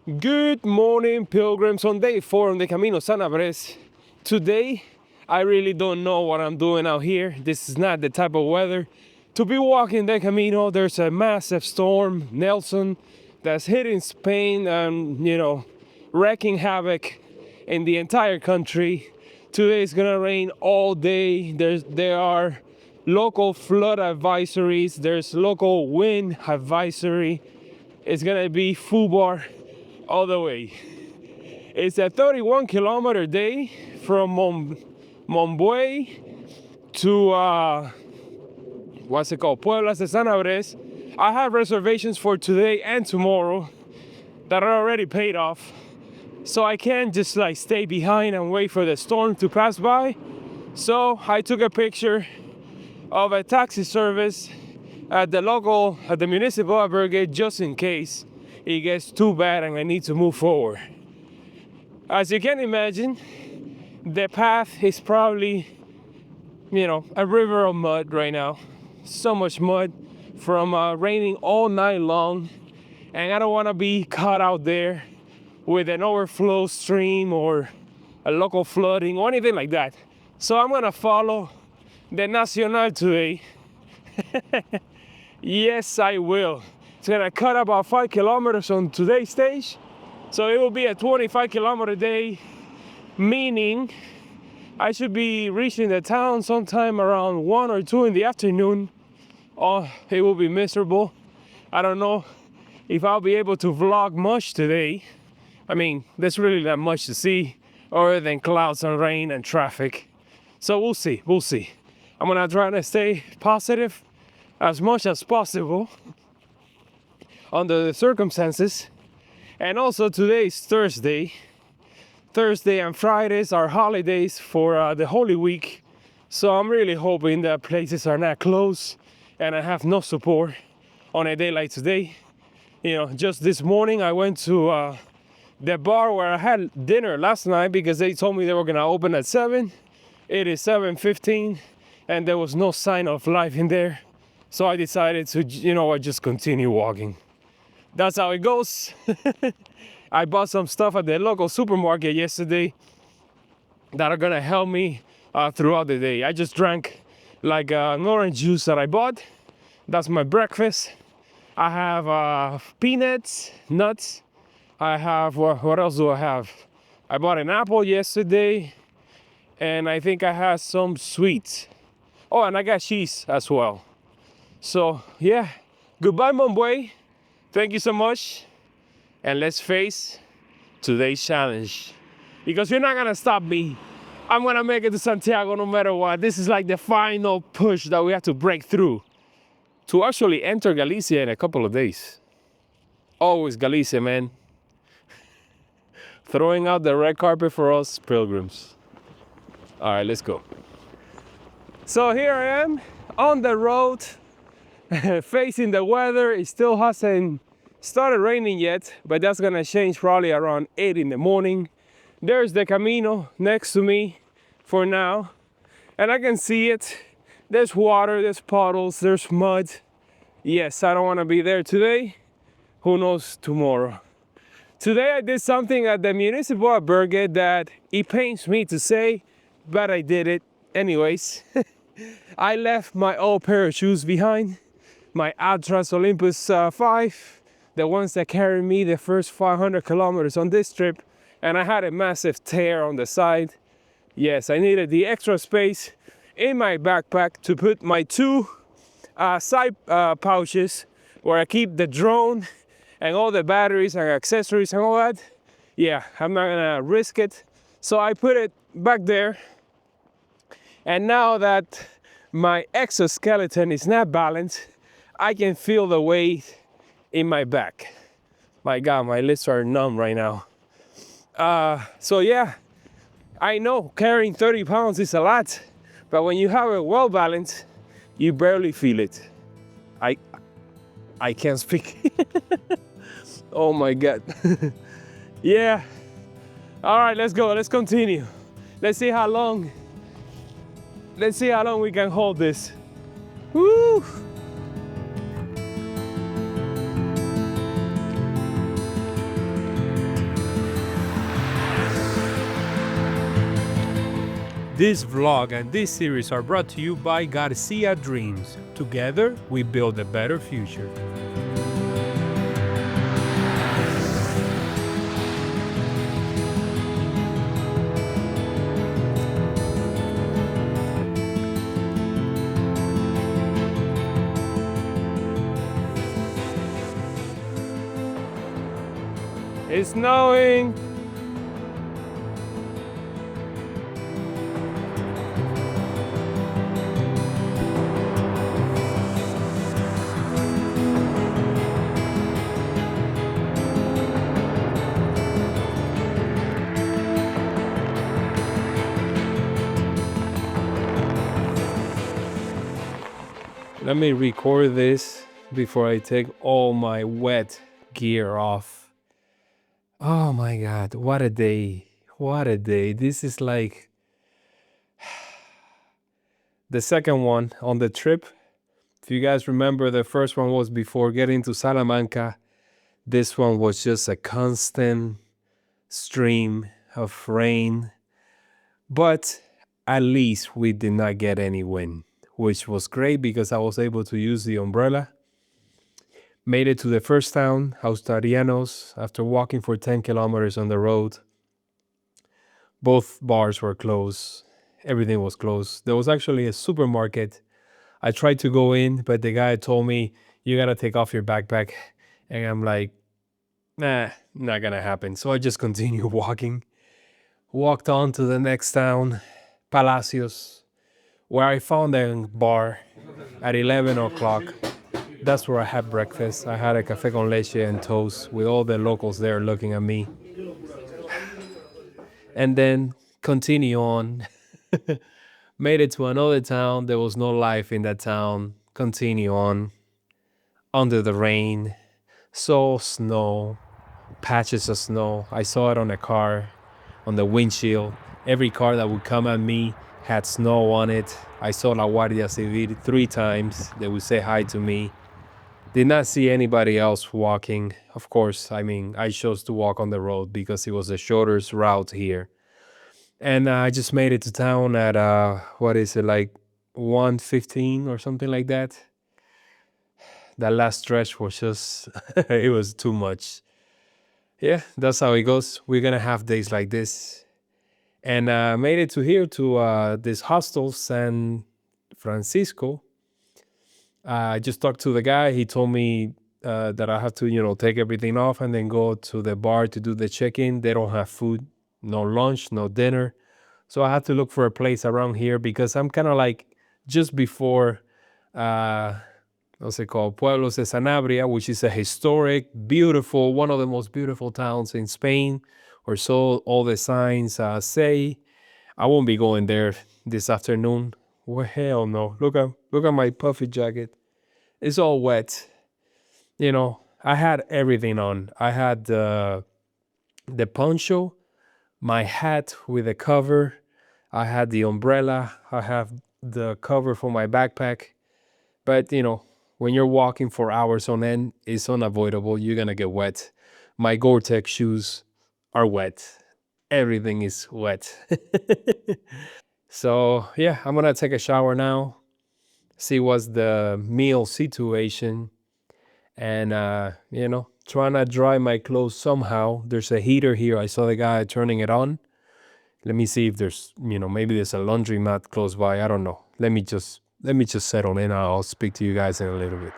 Good morning, pilgrims, on day 4 on the Camino Sanabres. Today, I really don't know what I'm doing out here. This is not the type of weather to be walking the Camino. There's a massive storm, Nelson, that's hitting Spain and, wreaking havoc in the entire country. Today is gonna rain all day. There are local flood advisories. There's local wind advisory. It's gonna be FUBAR all the way. It's a 31-kilometer day from Mombuey to Puebla to Sanabres. I have reservations for today and tomorrow that are already paid off, so I can't just stay behind and wait for the storm to pass by. So I took a picture of a taxi service at the municipal albergue just in case it gets too bad and I need to move forward. As you can imagine, the path is probably, a river of mud right now. So much mud from raining all night long, and I don't want to be caught out there with an overflow stream or a local flooding or anything like that. So I'm gonna follow the Nacional today. Yes, I will. It's gonna cut about 5 kilometers on today's stage, so it will be a 25-kilometer day, meaning I should be reaching the town sometime around 1 or 2 in the afternoon. Oh, it will be miserable. I don't know if I'll be able to vlog much today. I mean, there's really not much to see other than clouds and rain and traffic. So we'll see. I'm gonna try to stay positive as much as possible under the circumstances. And also today is Thursday. Thursday and Fridays are holidays for the Holy Week. So I'm really hoping that places are not closed and I have no support on a day like today. Just this morning I went to the bar where I had dinner last night because they told me they were gonna open at 7. It is 7:15 and there was no sign of life in there. So I decided to, just continue walking. That's how it goes. I bought some stuff at the local supermarket yesterday that are gonna help me throughout the day. I just drank an orange juice that I bought. That's my breakfast. I have peanuts, nuts. I have, what else do I have? I bought an apple yesterday, and I think I have some sweets. Oh, and I got cheese as well. So, yeah, goodbye, Mombuey. Thank you so much. And let's face today's challenge. Because you're not gonna stop me. I'm gonna make it to Santiago no matter what. This is like the final push that we have to break through to actually enter Galicia in a couple of days. Always Galicia, man. Throwing out the red carpet for us pilgrims. All right, let's go. So here I am on the road, facing the weather. It still hasn't started raining yet, but that's gonna change probably around 8 in the morning. There's the Camino next to me for now, and I can see it. There's water, there's puddles, there's mud. Yes, I don't want to be there today. Who knows tomorrow? Today I did something at the municipal albergue that it pains me to say, but I did it anyways. I left my old pair of shoes behind, my Atlas Olympus 5, the ones that carried me the first 500 kilometers on this trip, and I had a massive tear on the side. Yes, I needed the extra space in my backpack to put my 2 side pouches where I keep the drone and all the batteries and accessories and all that. Yeah, I'm not gonna risk it. So I put it back there. And now that my exoskeleton is not balanced, I can feel the weight in my back. My God, my lips are numb right now. So yeah, I know carrying 30 pounds is a lot, but when you have it well balanced, you barely feel it. I can't speak. Oh my God. Yeah. All right, let's go. Let's continue. Let's see how long we can hold this. Woo! This vlog and this series are brought to you by Garcia Dreams. Together, we build a better future. It's snowing. Let me record this before I take all my wet gear off. Oh my God, what a day. What a day. This is like the second one on the trip. If you guys remember, the first one was before getting to Salamanca. This one was just a constant stream of rain. But at least we did not get any wind, which was great because I was able to use the umbrella. Made it to the first town, Hostarianos, after walking for 10 kilometers on the road. Both bars were closed. Everything was closed. There was actually a supermarket. I tried to go in, but the guy told me, you gotta take off your backpack. And I'm like, nah, not gonna happen. So I just continued walking. Walked on to the next town, Palacios, where I found a bar at 11 o'clock. That's where I had breakfast. I had a café con leche and toast with all the locals there looking at me. And then continue on. Made it to another town. There was no life in that town. Continue on. Under the rain. Saw snow. Patches of snow. I saw it on the car, on the windshield. Every car that would come at me had snow on it. I saw La Guardia Civil 3 times. They would say hi to me. Did not see anybody else walking. Of course, I mean, I chose to walk on the road because it was the shortest route here. And I just made it to town at, what is it, like 1:15 or something like that. That last stretch was just, it was too much. Yeah, that's how it goes. We're going to have days like this. And made it to here to this hostel, San Fransisco. I just talked to the guy. He told me that I have to, take everything off and then go to the bar to do the check-in. They don't have food, no lunch, no dinner. So I had to look for a place around here because I'm kind of like just before, what's it called? Pueblos de Sanabria, which is a historic, beautiful, one of the most beautiful towns in Spain, or so all the signs say. I won't be going there this afternoon. Well, hell no. Look at my puffy jacket. It's all wet. I had everything on. I had the poncho, my hat with a cover. I had the umbrella. I have the cover for my backpack. But, when you're walking for hours on end, it's unavoidable. You're going to get wet. My Gore-Tex shoes are wet. Everything is wet. So, yeah, I'm going to take a shower now. See what's the meal situation. And, trying to dry my clothes somehow. There's a heater here. I saw the guy turning it on. Let me see if there's, maybe there's a laundromat close by. I don't know. Let me just settle in. I'll speak to you guys in a little bit.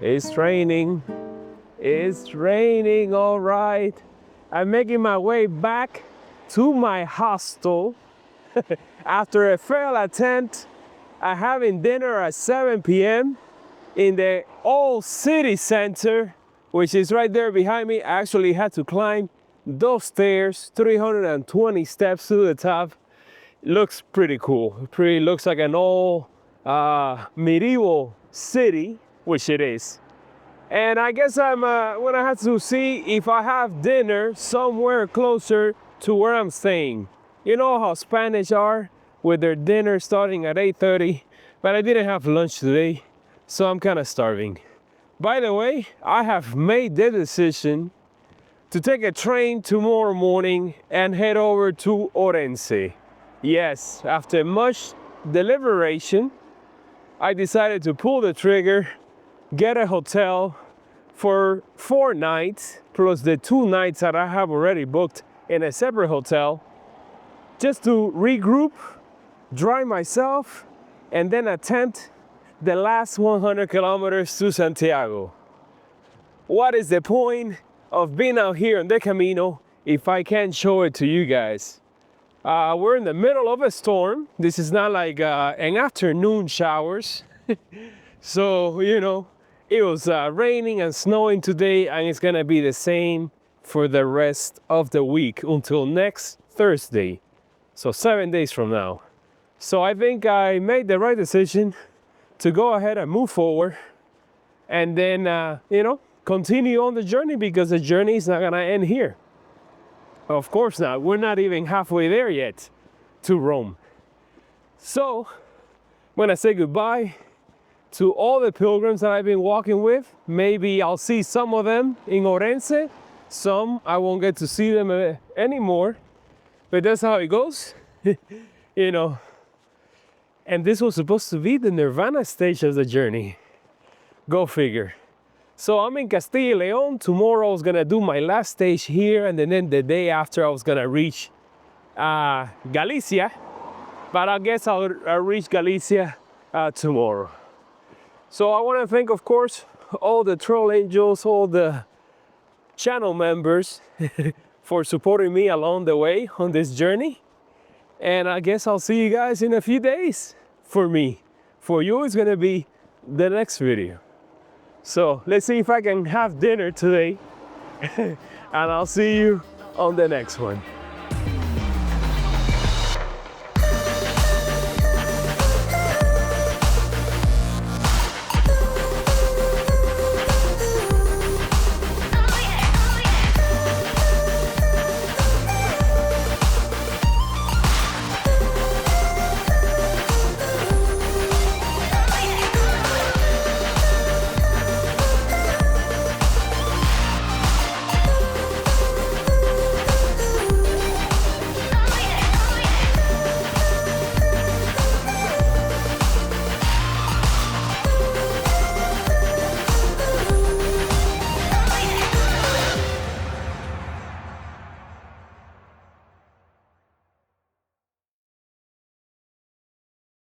It's raining. It's raining, all right. I'm making my way back to my hostel after a failed attempt at having dinner at 7 p.m. in the old city center, which is right there behind me. I actually had to climb those stairs, 320 steps to the top. Looks pretty cool. Looks like an old medieval city, which it is. And I guess I'm gonna have to see if I have dinner somewhere closer to where I'm staying. You know how Spanish are? with their dinner starting at 8:30, but I didn't have lunch today, so I'm kind of starving. By the way, I have made the decision to take a train tomorrow morning and head over to Orense. Yes, after much deliberation, I decided to pull the trigger, get a hotel for 4 nights, plus the 2 nights that I have already booked in a separate hotel, just to regroup, dry myself, and then attempt the last 100 kilometers to Santiago. What is the point of being out here on the Camino if I can't show it to you guys? We're in the middle of a storm. This is not like an afternoon showers. So, you know, it was raining and snowing today, and it's gonna be the same for the rest of the week until next Thursday. So 7 days from now. So I think I made the right decision to go ahead and move forward and then, you know, continue on the journey, because the journey is not gonna end here. Of course not. We're not even halfway there yet to Rome. So I'm gonna say goodbye to all the pilgrims that I've been walking with. Maybe I'll see some of them in Orense. Some I won't get to see them anymore. But that's how it goes, you know. And this was supposed to be the Nirvana stage of the journey. Go figure. So I'm in Castilla y León. Tomorrow I was gonna do my last stage here, and then the day after I was gonna reach Galicia. But I guess I'll reach Galicia tomorrow. So I wanna thank, of course, all the Trail Angels, all the channel members for supporting me along the way on this journey. And I guess I'll see you guys in a few days. For me. For you, it's gonna be the next video. So let's see if I can have dinner today. And I'll see you on the next one.